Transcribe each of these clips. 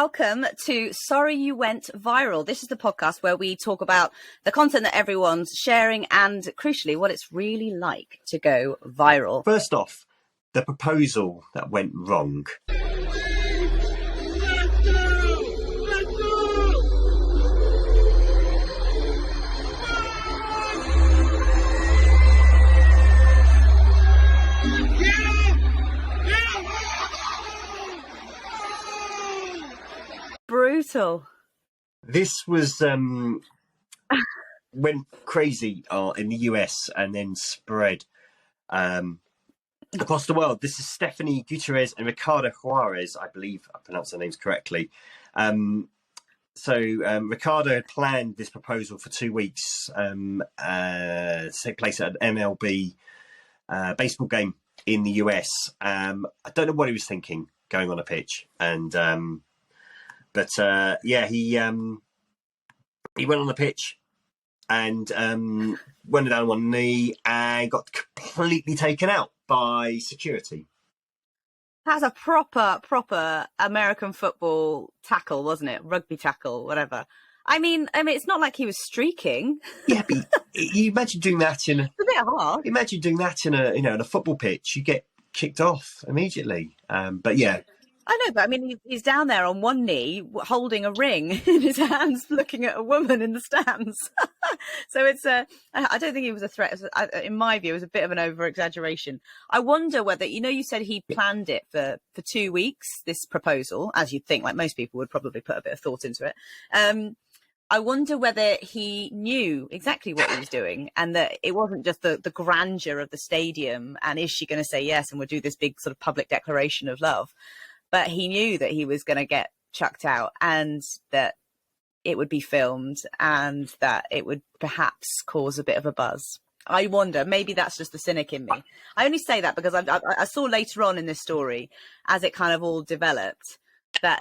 welcome to Sorry You Went Viral. This is the podcast where we talk about the content that everyone's sharing and, crucially, what it's really like to go viral. First off, the proposal that went wrong. Brutal. This was went crazy in the US and then spread across the world. This is Stephanie Gutierrez and Ricardo Juarez, I believe I pronounced their names correctly. Ricardo had planned this proposal for 2 weeks to take place at an MLB baseball game in the US. I don't know what he was thinking going on a pitch, and he went on the pitch and went down on one knee and got completely taken out by security. That's a proper American football tackle, wasn't it? Rugby tackle, whatever. I mean, it's not like he was streaking. Yeah, but you imagine doing that in it's a bit hard. Imagine doing that in a football pitch. You get kicked off immediately. But yeah. I know, but I mean, he's down there on one knee, holding a ring in his hands, looking at a woman in the stands. So I don't think it was a threat. In my view, it was a bit of an over-exaggeration. I wonder whether, you said he planned it for 2 weeks, this proposal, as you'd think, like most people would probably put a bit of thought into it. I wonder whether he knew exactly what he was doing and that it wasn't just the grandeur of the stadium and is she going to say yes and we'll do this big sort of public declaration of love. But he knew that he was going to get chucked out and that it would be filmed and that it would perhaps cause a bit of a buzz. I wonder, maybe that's just the cynic in me. I only say that because I saw later on in this story, as it kind of all developed, that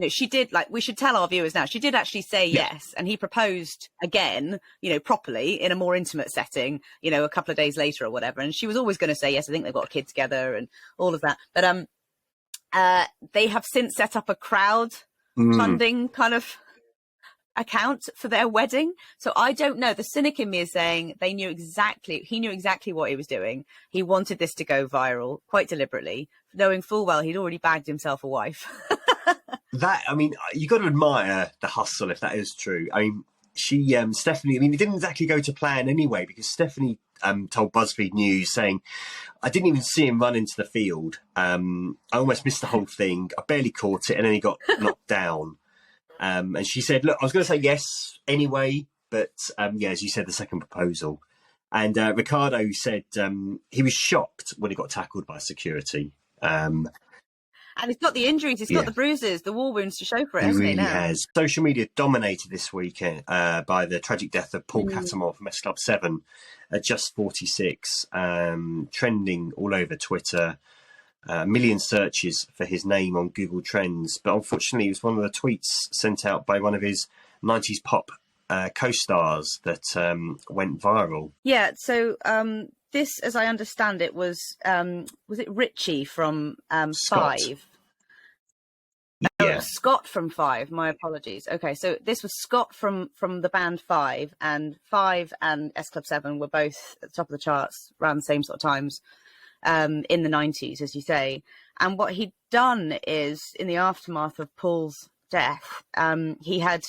she did, like, we should tell our viewers now, she did actually say yes. And he proposed again, properly in a more intimate setting, a couple of days later or whatever. And she was always going to say yes. I think they've got a kid together and all of that. But they have since set up a crowd funding kind of account for their wedding. So I don't know. The cynic in me is saying he knew exactly what he was doing. He wanted this to go viral quite deliberately, knowing full well he'd already bagged himself a wife. You got to admire the hustle if that is true. I mean, Stephanie, it didn't exactly go to plan anyway, because Stephanie told BuzzFeed News saying, I didn't even see him run into the field. I almost missed the whole thing. I barely caught it and then he got knocked down. And she said, look, I was going to say yes anyway, but as you said, the second proposal. And Ricardo said he was shocked when he got tackled by security. And he's got the injuries, he's got the bruises, the war wounds to show for it, hasn't he? He really has. Social media dominated this week by the tragic death of Paul Catamore from S Club 7 at just 46, trending all over Twitter. Million searches for his name on Google Trends. But unfortunately, it was one of the tweets sent out by one of his 90s pop co-stars that went viral. Yeah, so this, as I understand it, was it Richie from Scott. 5? Oh, Scott from 5. My apologies. Okay, so this was Scott from the band 5, and 5 and S Club 7 were both at the top of the charts around the same sort of times in the 90s, as you say. And what he'd done is, in the aftermath of Paul's death, he had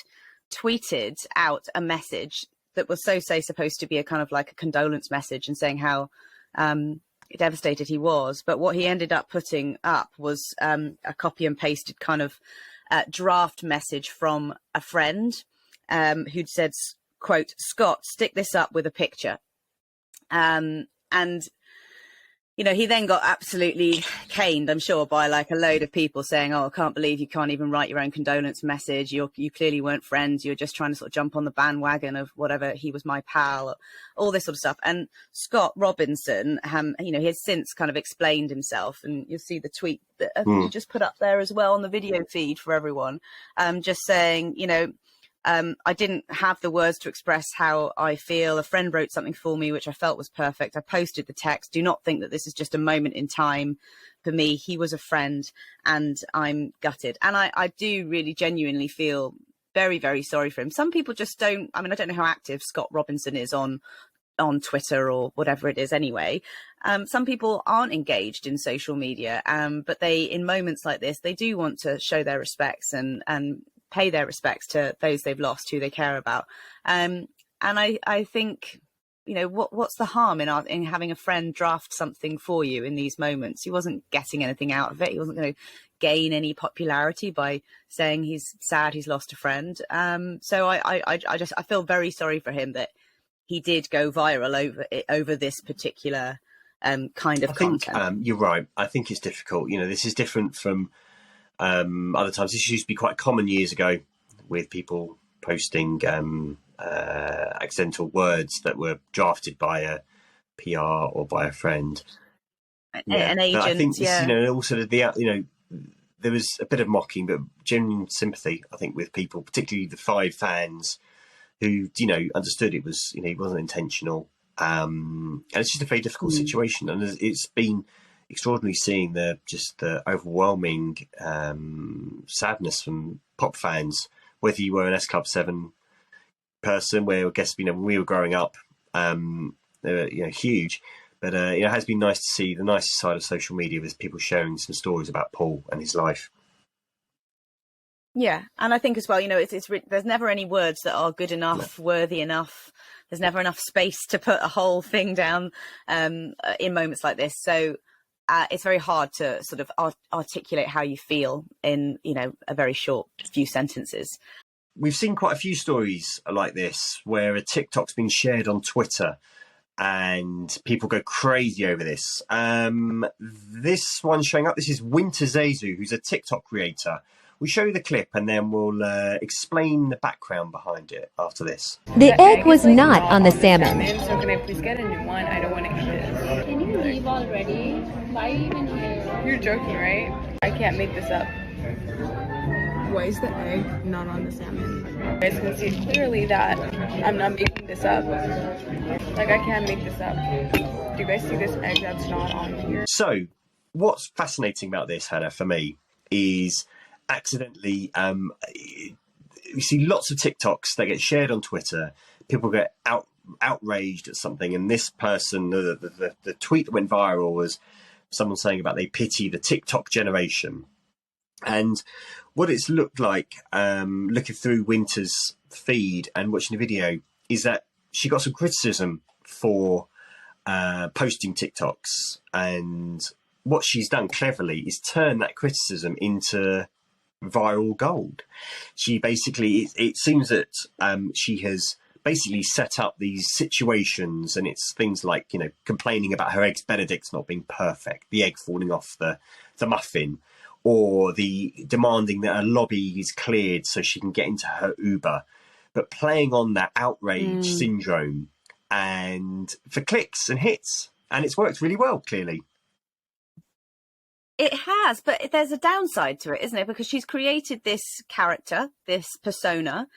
tweeted out a message that was supposed to be a kind of like a condolence message and saying how devastated he was. But what he ended up putting up was a copy and pasted kind of draft message from a friend who'd said, quote, Scott, stick this up with a picture. And he then got absolutely caned, I'm sure, by like a load of people saying, oh, I can't believe you can't even write your own condolence message. You clearly weren't friends. You were just trying to sort of jump on the bandwagon of whatever, he was my pal, all this sort of stuff. And Scott Robinson, he has since kind of explained himself, and you'll see the tweet that he just put up there as well on the video feed for everyone, just saying, I didn't have the words to express how I feel. A friend wrote something for me, which I felt was perfect. I posted the text. Do not think that this is just a moment in time for me. He was a friend, and I'm gutted. And I do really genuinely feel very, very sorry for him. Some people just don't. I mean, I don't know how active Scott Robinson is on Twitter or whatever it is anyway. Some people aren't engaged in social media, but they, in moments like this, they do want to show their respects and pay their respects to those they've lost, who they care about. And I think, you know, what's the harm in having a friend draft something for you in these moments? He wasn't getting anything out of it. He wasn't going to gain any popularity by saying he's sad he's lost a friend. So I feel very sorry for him that he did go viral over this particular kind of content. You're right. I think it's difficult. You know, this is different from other times. This used to be quite common years ago, with people posting accidental words that were drafted by a PR or by a friend, an agent. But I think this, you know, also there was a bit of mocking, but genuine sympathy, I think, with people, particularly the 5 fans who, you know, understood it was, you know, it wasn't intentional. And it's just a very difficult situation. And it's been extraordinary seeing the overwhelming sadness from pop fans, whether you were an S Club 7 person, where I guess, you know, when we were growing up, they were, you know, huge. But you know, it has been nice to see the nicer side of social media, with people sharing some stories about Paul and his life. Yeah, and I think as well, you know, there's never any words that are good enough, worthy enough. There's never enough space to put a whole thing down in moments like this. So it's very hard to sort of articulate how you feel in, you know, a very short few sentences. We've seen quite a few stories like this where a TikTok's been shared on Twitter and people go crazy over this. This one's showing up. This is Winter Zezu, who's a TikTok creator. We'll show you the clip and then we'll explain the background behind it after this. The egg was not on the salmon. So can I please get a new one? I don't want to eat it. Can you leave already? Why are you even here? You're joking, right? I can't make this up. Why is the egg not on the salmon? You guys can see clearly that I'm not making this up. Like, I can't make this up. Do you guys see this egg that's not on here? So, what's fascinating about this, Hannah, for me, is accidentally, you see lots of TikToks that get shared on Twitter. People get outraged at something, and this person, the tweet that went viral was someone saying about they pity the TikTok generation. And what it's looked like, looking through Winter's feed and watching the video, is that she got some criticism for posting TikToks, and what she's done cleverly is turn that criticism into viral gold. She basically, it seems that she has basically set up these situations, and it's things like, you know, complaining about her eggs Benedict not being perfect, the egg falling off the muffin, or the demanding that her lobby is cleared so she can get into her Uber, but playing on that outrage syndrome and for clicks and hits. And it's worked really well, clearly. It has, but there's a downside to it, isn't it? Because she's created this character, this persona,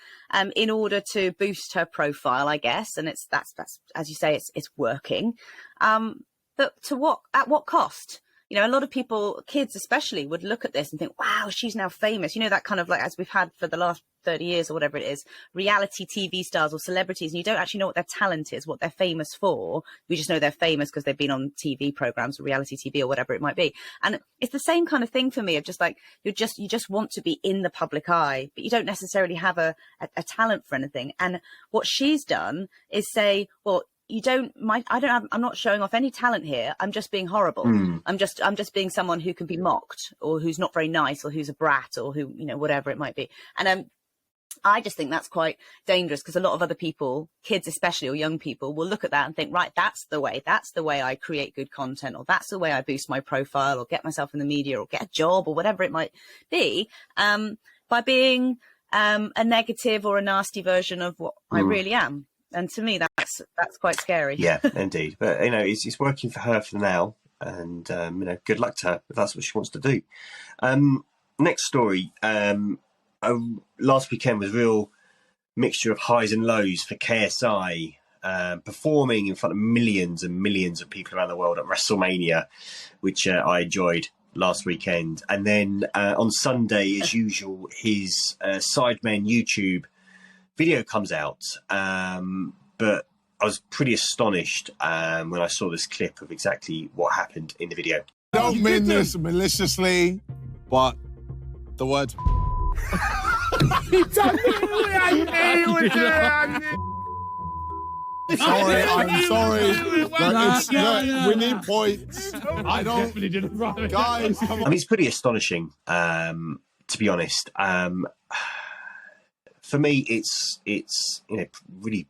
in order to boost her profile, I guess. And that's as you say, it's working. But at what cost? You know, a lot of people, kids especially, would look at this and think, wow, she's now famous. You know, that kind of, like, as we've had for the last 30 years or whatever it is, reality TV stars or celebrities, and you don't actually know what their talent is, what they're famous for. We just know they're famous because they've been on TV programs or reality TV or whatever it might be. And it's the same kind of thing for me, of just like, you just want to be in the public eye, but you don't necessarily have a talent for anything. And what she's done is say, well, I'm not showing off any talent here. I'm just being horrible. I'm just being someone who can be mocked, or who's not very nice, or who's a brat, or who, you know, whatever it might be. And I just think that's quite dangerous, because a lot of other people, kids especially, or young people, will look at that and think, right, that's the way I create good content, or that's the way I boost my profile, or get myself in the media, or get a job, or whatever it might be, by being a negative or a nasty version of what I really am. And to me, that's quite scary. Yeah, indeed. But, you know, it's working for her for now. And, you know, good luck to her if that's what she wants to do. Next story. Last weekend was real mixture of highs and lows for KSI, performing in front of millions and millions of people around the world at WrestleMania, which I enjoyed last weekend. And then on Sunday, as usual, his Sidemen YouTube video comes out. But I was pretty astonished when I saw this clip of exactly what happened in the video. Don't mean this maliciously, but the word. Sorry, I'm sorry. We need points. I definitely didn't. Guys, come on. I mean, it's pretty astonishing, to be honest. For me, it's really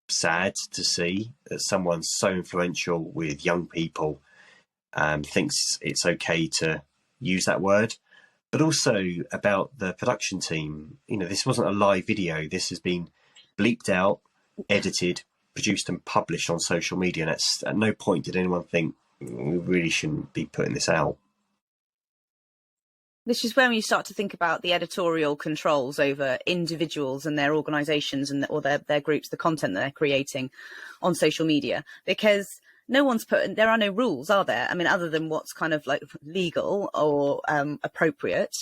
sad to see that someone so influential with young people thinks it's okay to use that word. But also about the production team. This wasn't a live video. This has been bleeped out, edited, produced and published on social media. And at no point did anyone think we really shouldn't be putting this out. This is when you start to think about the editorial controls over individuals and their organisations or their groups, the content that they're creating on social media, because there are no rules, are there? I mean, other than what's kind of like legal or appropriate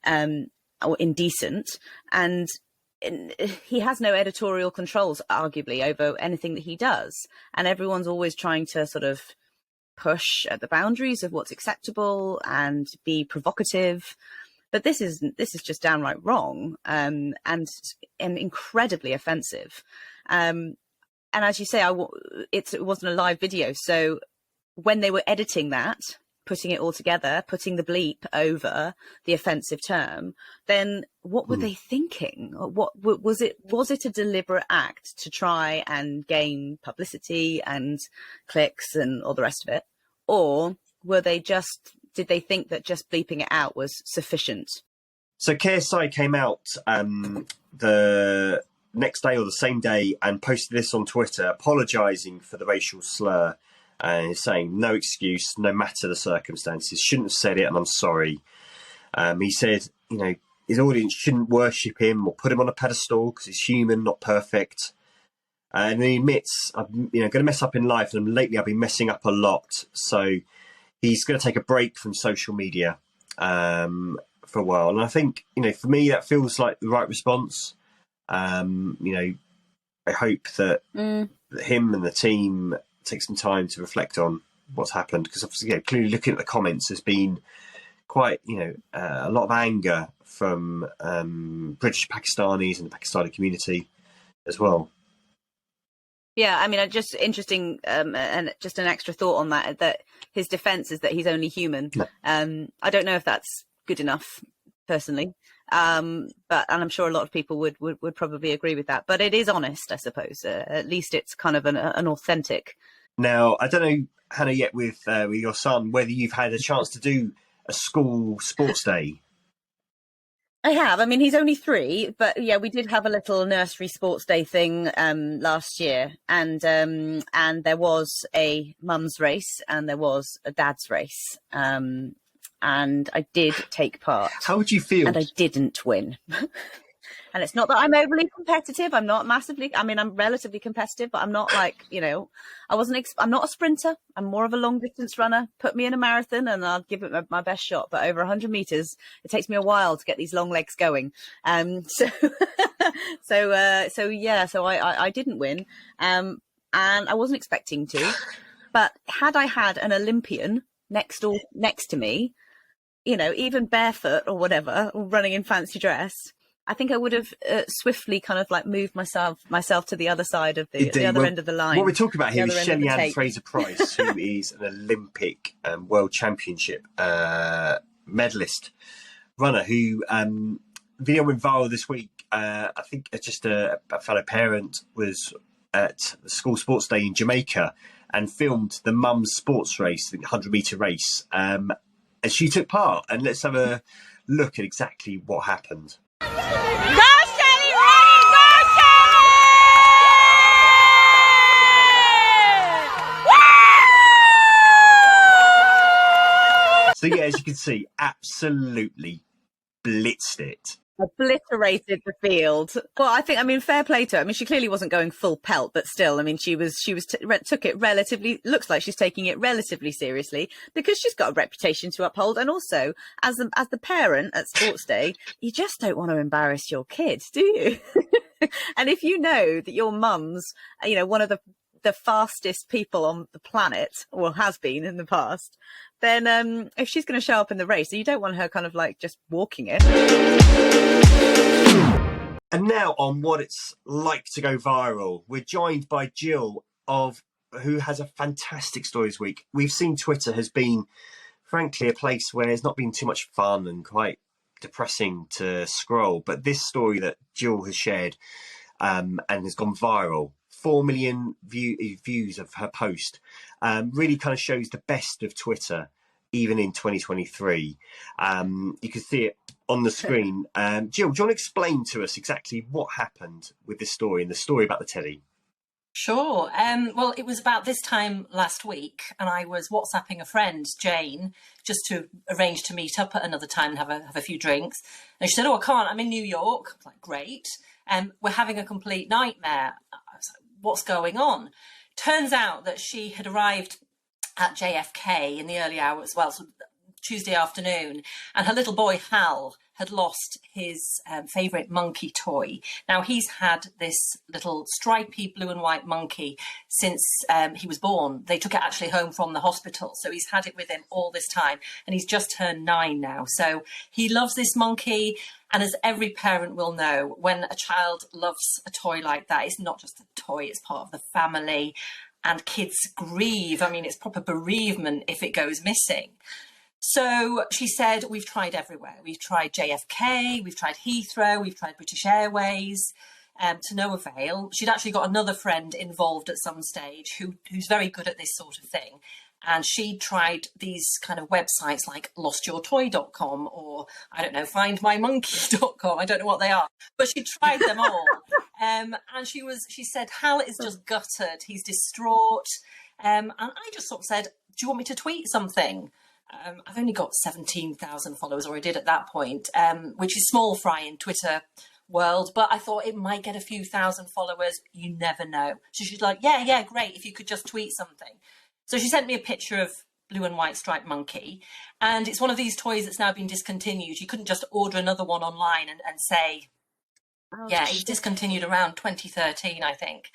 or indecent. And he has no editorial controls, arguably, over anything that he does. And everyone's always trying to sort of push at the boundaries of what's acceptable and be provocative. But this is just downright wrong and incredibly offensive. And as you say, it wasn't a live video. So when they were editing that, putting it all together, putting the bleep over the offensive term, then what were they thinking? What was it? Was it a deliberate act to try and gain publicity and clicks and all the rest of it? Or did they think that just bleeping it out was sufficient? So KSI came out the next day or the same day and posted this on Twitter, apologising for the racial slur and saying no excuse, no matter the circumstances, shouldn't have said it and I'm sorry. He said, his audience shouldn't worship him or put him on a pedestal because he's human, not perfect. And he admits, I'm going to mess up in life, and lately I've been messing up a lot. So he's going to take a break from social media for a while. And I think, for me, that feels like the right response. I hope that him and the team take some time to reflect on what's happened, because obviously, clearly looking at the comments, there's been quite, a lot of anger from British Pakistanis and the Pakistani community as well. Yeah, I mean, just interesting, and just an extra thought on that his defence is that he's only human. No. I don't know if that's good enough, personally, and I'm sure a lot of people would probably agree with that. But it is honest, I suppose. At least it's kind of an authentic. Now, I don't know, Hannah, yet with your son, whether you've had a chance to do a school sports day. I have. I mean, he's only 3, but yeah, we did have a little nursery sports day thing last year, and there was a mum's race and there was a dad's race, and I did take part. How would you feel? And I didn't win. And it's not that I'm overly competitive. I'm not massively. I mean, I'm relatively competitive, but I'm not like, I'm not a sprinter. I'm more of a long distance runner. Put me in a marathon and I'll give it my best shot. But over 100 meters, it takes me a while to get these long legs going. So I didn't win. And I wasn't expecting to. But had I had an Olympian next to me, even barefoot or whatever, or running in fancy dress, I think I would have swiftly kind of like moved myself to the other side of the other end of the line. What we're talking about here is Shelley-Ann Fraser-Price, who is an Olympic World Championship medalist runner who video went viral this week. I think just a fellow parent was at the school sports day in Jamaica and filmed the mum's sports race, the 100-meter race, and she took part. And let's have a look at exactly what happened. Go Shelly! Go Shelly! So yeah, as you can see, absolutely blitzed it. obliterated the field. Well, I mean, fair play to her. I mean, she clearly wasn't going full pelt, but still, I mean, took it relatively, looks like she's taking it relatively seriously because she's got a reputation to uphold. And also, as the parent at Sports Day, you just don't want to embarrass your kids, do you? And if you know that your mum's, one of the fastest people on the planet, or has been in the past, then if she's going to show up in the race, you don't want her kind of like just walking it. And now on what it's like to go viral, we're joined by Jill who has a fantastic story this week. We've seen Twitter has been, frankly, a place where there's not been too much fun and quite depressing to scroll. But this story that Jill has shared and has gone viral, 4 million views of her post, really kind of shows the best of Twitter, even in 2023. You can see it on the screen. Jill, do you want to explain to us exactly what happened with this story and the story about the teddy? Sure. Well, it was about this time last week, and I was WhatsApping a friend, Jane, just to arrange to meet up at another time and have a few drinks. And she said, "Oh, I can't. I'm in New York." I was like, "Great." We're having a complete nightmare. I was like, "What's going on?" Turns out that she had arrived at JFK in the early hours, well, so Tuesday afternoon, and her little boy Hal had lost his favourite monkey toy. Now, he's had this little stripy blue and white monkey since he was born. They took it actually home from the hospital, so he's had it with him all this time, and he's just turned 9 now. So he loves this monkey, and as every parent will know, when a child loves a toy like that, it's not just a toy, it's part of the family, and kids grieve. I mean, it's proper bereavement if it goes missing. So she said, we've tried everywhere. We've tried JFK, we've tried Heathrow, we've tried British Airways, to no avail. She'd actually got another friend involved at some stage who's very good at this sort of thing. And she tried these kind of websites like lostyourtoy.com or, I don't know, findmymonkey.com. I don't know what they are, but she tried them all. And she said, Hal is just guttered. He's distraught. And I just sort of said, do you want me to tweet something? I've only got 17,000 followers, or I did at that point, which is small fry in Twitter world, but I thought it might get a few thousand followers. You never know. So she's like, yeah, great, if you could just tweet something. So she sent me a picture of blue and white striped monkey, and it's one of these toys that's now been discontinued. You couldn't just order another one online and say, it's discontinued around 2013, I think.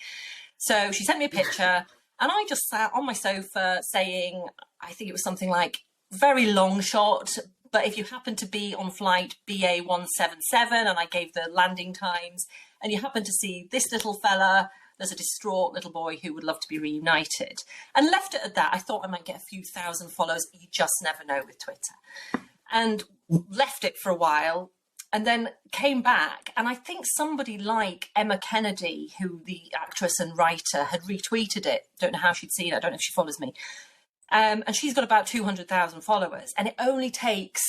So she sent me a picture, and I just sat on my sofa saying, I think it was something like, very long shot, but if you happen to be on flight BA177, and I gave the landing times, and you happen to see this little fella, there's a distraught little boy who would love to be reunited, and left it at that. I thought I might get a few thousand followers. You just never know with Twitter. And left it for a while, and then came back, and I think somebody like Emma Kennedy, who the actress and writer, had retweeted it. Don't know how she'd seen it. I don't know if she follows me. And she's got about 200,000 followers, and it only takes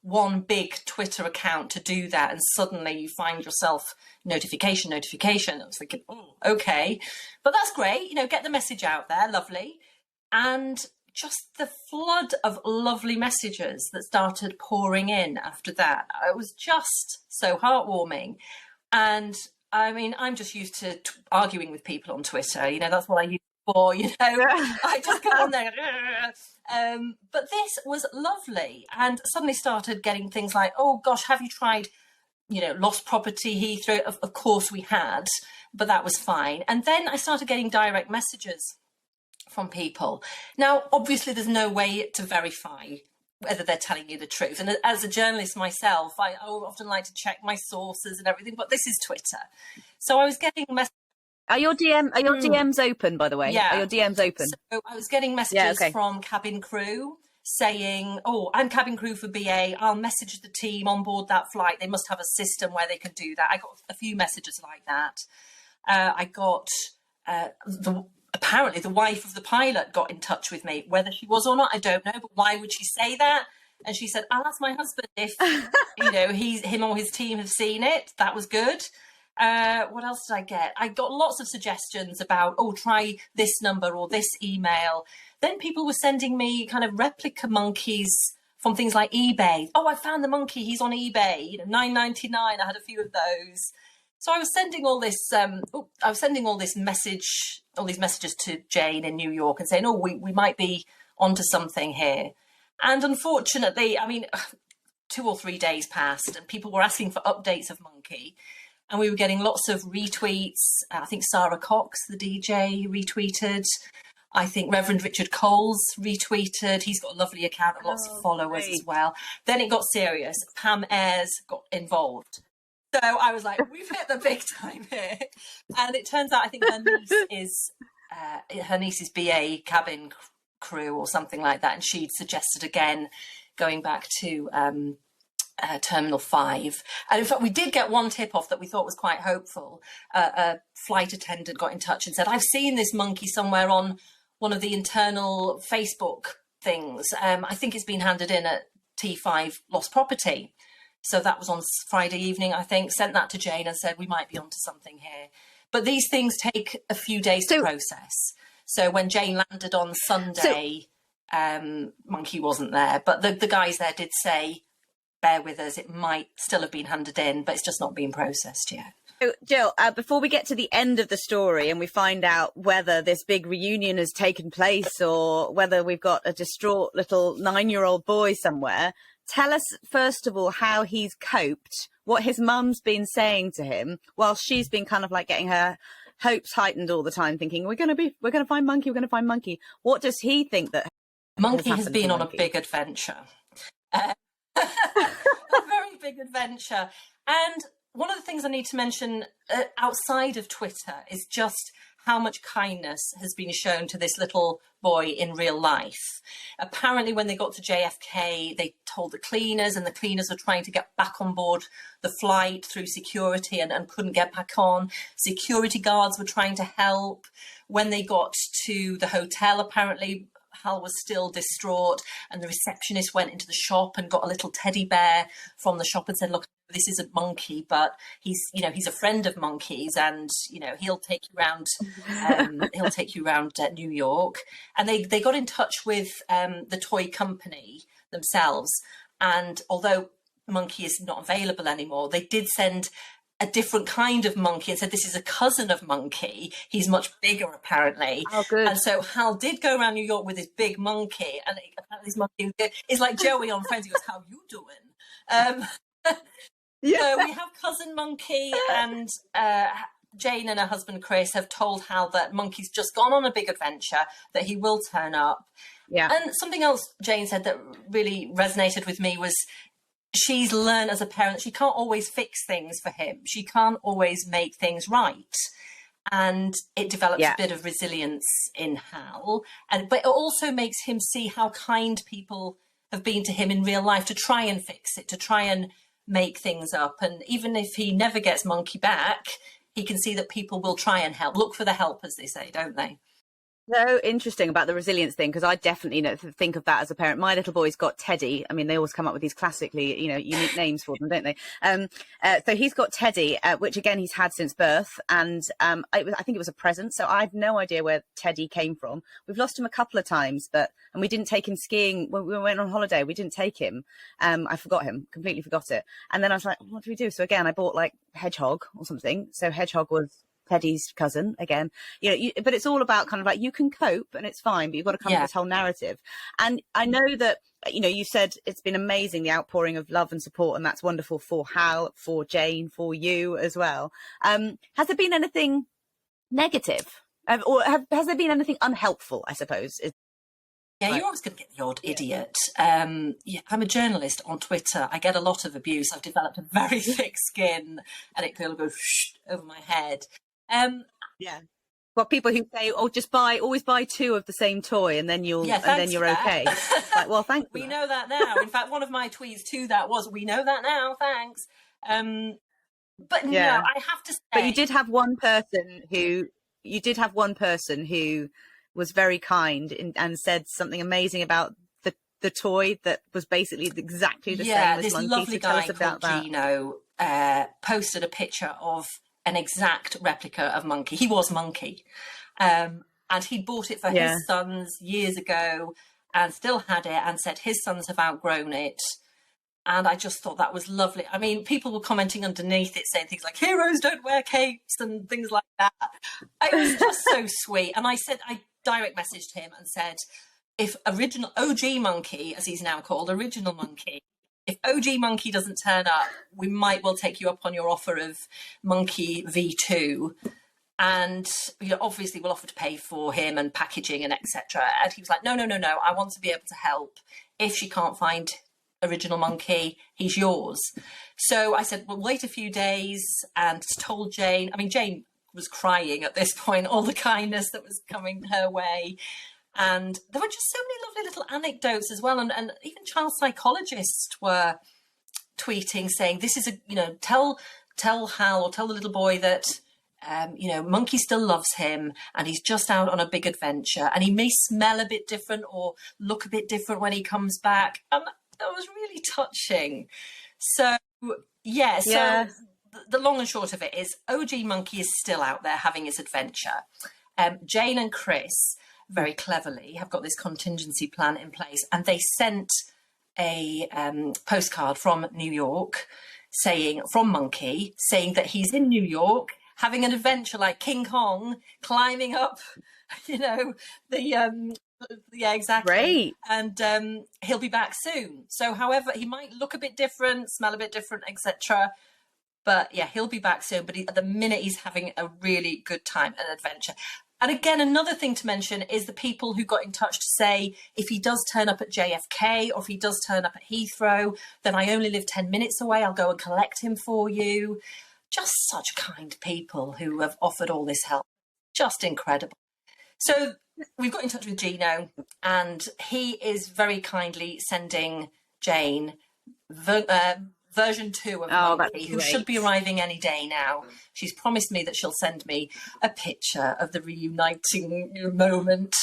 one big Twitter account to do that, and suddenly you find yourself notification. I was thinking, oh, okay, but that's great, get the message out there, lovely. And just the flood of lovely messages that started pouring in after that, it was just so heartwarming. And I mean, I'm just used to arguing with people on Twitter, that's what I use. Or, I just go on there. But this was lovely, and suddenly started getting things like, oh gosh, have you tried, lost property Heathrow? Of course we had, but that was fine. And then I started getting direct messages from people. Now, obviously, there's no way to verify whether they're telling you the truth. And as a journalist myself, I often like to check my sources and everything, but this is Twitter. So I was getting messages. Are your DMs open, by the way? Yeah. Are your DMs open? So I was getting messages from cabin crew saying, oh, I'm cabin crew for BA. I'll message the team on board that flight. They must have a system where they can do that. I got a few messages like that. I got apparently the wife of the pilot got in touch with me. Whether she was or not, I don't know. But why would she say that? And she said, I'll ask my husband if, him or his team have seen it. That was good. What else did I get? I got lots of suggestions about, try this number or this email. Then people were sending me kind of replica monkeys from things like eBay. Oh, I found the monkey. He's on eBay. You know, $9.99. I had a few of those. So I was sending all this. All these messages to Jane in New York and saying, "Oh, we might be onto something here." And unfortunately, I mean, 2 or 3 days passed, and people were asking for updates of Monkey, and we were getting lots of retweets. I think Sarah Cox, the DJ, retweeted. I think Reverend Richard Coles retweeted. He's got a lovely account and lots of followers as well. Then it got serious. Pam Ayres got involved. So I was like, we've hit the big time here. And it turns out, I think her niece is BA cabin crew or something like that. And she'd suggested again going back to Terminal 5. And in fact, we did get one tip off that we thought was quite hopeful. A flight attendant got in touch and said, I've seen this monkey somewhere on one of the internal Facebook things. I think it's been handed in at T5 Lost Property. So that was on Friday evening, I think. Sent that to Jane and said, we might be onto something here. But these things take a few days to process. So when Jane landed on Sunday, Monkey wasn't there. But the guys there did say, bear with us, it might still have been handed in, but it's just not being processed yet. So, Jill, before we get to the end of the story and we find out whether this big reunion has taken place or whether we've got a distraught little 9-year-old boy somewhere, tell us, first of all, how he's coped, what his mum's been saying to him, while she's been kind of like getting her hopes heightened all the time, thinking, we're going to find Monkey. What does he think that Monkey has been on a big adventure? A very big adventure. And one of the things I need to mention outside of Twitter is just how much kindness has been shown to this little boy in real life. Apparently, when they got to JFK, they told the cleaners, and the cleaners were trying to get back on board the flight through security and couldn't get back on. Security guards were trying to help. When they got to the hotel, apparently, Hal was still distraught, and the receptionist went into the shop and got a little teddy bear from the shop and said, look, this isn't Monkey, but he's a friend of Monkey's, and he'll take you around New York. And they got in touch with the toy company themselves, and although Monkey is not available anymore, they did send a different kind of monkey and said, this is a cousin of Monkey. He's much bigger, apparently. Oh, good. And so Hal did go around New York with his big monkey, and apparently this monkey is like Joey on Friends. He goes, how you doing? So we have cousin Monkey, and Jane and her husband Chris have told Hal that Monkey's just gone on a big adventure, that he will turn up. Yeah. And something else Jane said that really resonated with me was, she's learned as a parent she can't always fix things for him. She can't always make things right. And it develops a bit of resilience in Hal. But it also makes him see how kind people have been to him in real life to try and fix it, to try and make things up. And even if he never gets Monkey back, he can see that people will try and help. Look for the help, as they say, don't they? So interesting about the resilience thing, because I definitely think of that as a parent. My little boy's got Teddy. I mean, they always come up with these classically, unique names for them, don't they? So he's got Teddy, which again he's had since birth, and I think it was a present. So I have no idea where Teddy came from. We've lost him a couple of times, and we didn't take him skiing when we went on holiday. We didn't take him. I forgot him, completely forgot it. And then I was like, what do we do? So again, I bought like Hedgehog or something. So Hedgehog was Teddy's cousin again, but it's all about kind of like, you can cope and it's fine, but you've got to come up with this whole narrative. And I know that, you said it's been amazing, the outpouring of love and support, and that's wonderful for Hal, for Jane, for you as well. Has there been anything negative, or has there been anything unhelpful, I suppose? Yeah, you're always going to get the odd idiot. I'm a journalist on Twitter. I get a lot of abuse. I've developed a very thick skin, and it kind of goes over my head. Well, people who say, "Oh, always buy 2 of the same toy, and then you're okay." Like, well, thanks. We know that now. In fact, one of my tweets to that was, "We know that now, thanks." But no, I have to say. But you did have one person who was very kind and said something amazing about the toy that was basically exactly the same as Monkey. This lovely guy called Gino posted a picture of an exact replica of Monkey. He was Monkey. And he bought it for his sons years ago. and still had it, and said his sons have outgrown it. And I just thought that was lovely. I mean, people were commenting underneath it saying things like heroes don't wear capes and things like that. It was just so sweet. And I direct messaged him and said, if original OG Monkey, as he's now called, Original Monkey, if OG Monkey doesn't turn up, we might well take you up on your offer of Monkey V2. And obviously we'll offer to pay for him and packaging and etc. And he was like, no, I want to be able to help. If she can't find Original Monkey, he's yours. So I said, well, wait a few days, and told Jane. I mean, Jane was crying at this point, all the kindness that was coming her way. And there were just so many lovely little anecdotes as well. And even child psychologists were tweeting saying, this is tell Hal, or tell the little boy that, Monkey still loves him and he's just out on a big adventure, and he may smell a bit different or look a bit different when he comes back. And that was really touching. So, the long and short of it is OG Monkey is still out there having his adventure. Jane and Chris, very cleverly, have got this contingency plan in place, and they sent a postcard from New York from Monkey, saying that he's in New York having an adventure like King Kong, climbing up, yeah, exactly. Great. And he'll be back soon. So, however, he might look a bit different, smell a bit different, etc. But yeah, he'll be back soon. But at the minute, he's having a really good time and adventure. And again, another thing to mention is the people who got in touch to say, if he does turn up at JFK or if he does turn up at Heathrow, then I only live 10 minutes away. I'll go and collect him for you. Just such kind people who have offered all this help. Just incredible. So we've got in touch with Gino, and he is very kindly sending Jane version 2 of Monkey, who should be arriving any day now. She's promised me that she'll send me a picture of the reuniting moment,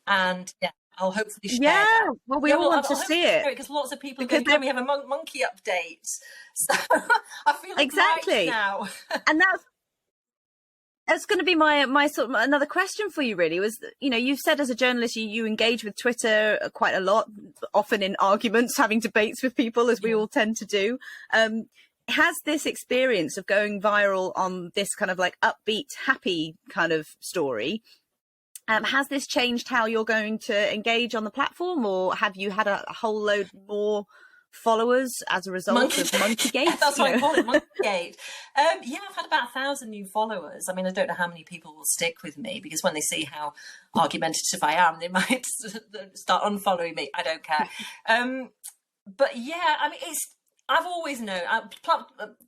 and I'll hopefully share that. Well, we all want to see it, because lots of people go, "Can we have a monkey update?" So I feel exactly now, and that's going to be my sort of another question for you. Really, was you've said as a journalist you engage with Twitter quite a lot, often in arguments, having debates with people, as we all tend to do. Has this experience of going viral on this kind of like upbeat, happy kind of story? Has this changed how you're going to engage on the platform, or have you had a whole load more followers as a result of Monkeygate? That's what I call it, Monkeygate. I've had about 1,000 new followers. I mean, I don't know how many people will stick with me, because when they see how argumentative I am, they might start unfollowing me. I don't care. But yeah, I mean, I've always known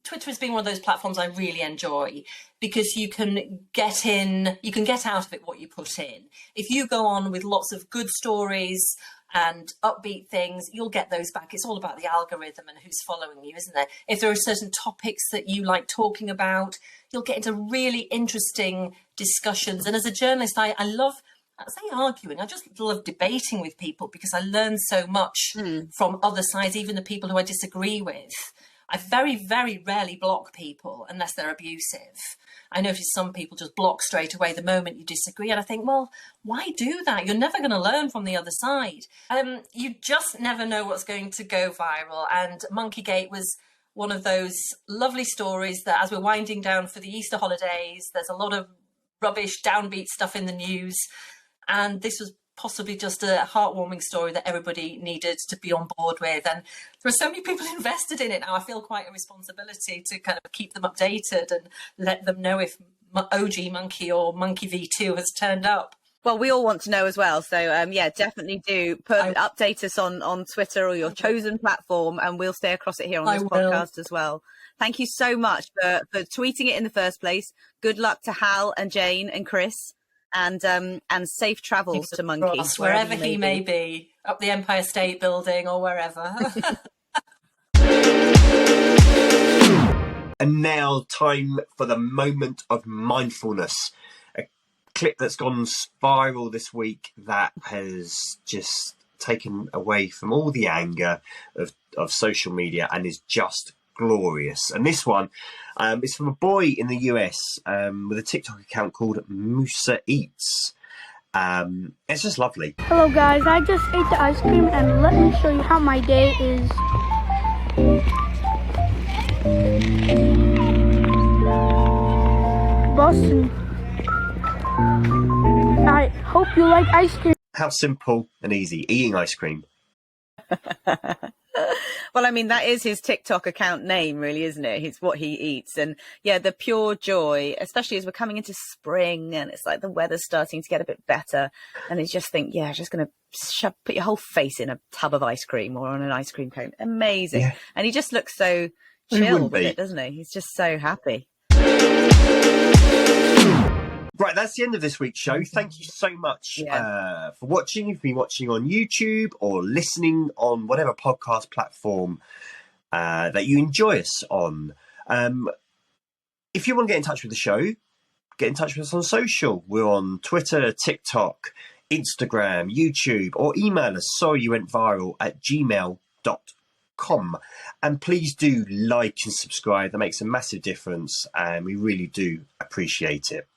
Twitter has been one of those platforms I really enjoy, because you can get out of it what you put in. If you go on with lots of good stories and upbeat things, you'll get those back. It's all about the algorithm and who's following you, isn't there? If there are certain topics that you like talking about, you'll get into really interesting discussions. And as a journalist, I love, I say arguing, I just love debating with people, because I learn so much from other sides, even the people who I disagree with. I very, very rarely block people unless they're abusive. I notice some people just block straight away the moment you disagree. And I think, well, why do that? You're never going to learn from the other side. You just never know what's going to go viral. And Monkeygate was one of those lovely stories that, as we're winding down for the Easter holidays, there's a lot of rubbish, downbeat stuff in the news. And this was possibly just a heartwarming story that everybody needed to be on board with. And there are so many people invested in it now. I feel quite a responsibility to kind of keep them updated and let them know if OG Monkey or Monkey V2 has turned up. Well, we all want to know as well. So, definitely do update us on Twitter or your chosen platform, and we'll stay across it here on this podcast as well. Thank you so much for tweeting it in the first place. Good luck to Hal and Jane and Chris. And safe travels to Monkey, wherever he may be, up the Empire State Building or wherever. And now, time for the moment of mindfulness. A clip that's gone viral this week that has just taken away from all the anger of social media and is just glorious. And this one is from a boy in the US with a TikTok account called Musa Eats. It's just lovely. Hello guys, I just ate the ice cream and let me show you how my day is. Boston. I hope you like ice cream. How simple and easy, eating ice cream. Well, I mean, that is his TikTok account name, really, isn't it? It's what he eats. And yeah, the pure joy, especially as we're coming into spring and it's like the weather's starting to get a bit better. And he's just think, yeah, just going to put your whole face in a tub of ice cream or on an ice cream cone. Amazing. Yeah. And he just looks so chill with it, doesn't he? He's just so happy. Right, that's the end of this week's show. Thank you so much for watching. You've been watching on YouTube or listening on whatever podcast platform that you enjoy us on. If you want to get in touch with the show, get in touch with us on social. We're on Twitter, TikTok, Instagram, YouTube, or email us sorryyouwentviral@gmail.com. And please do like and subscribe. That makes a massive difference and we really do appreciate it.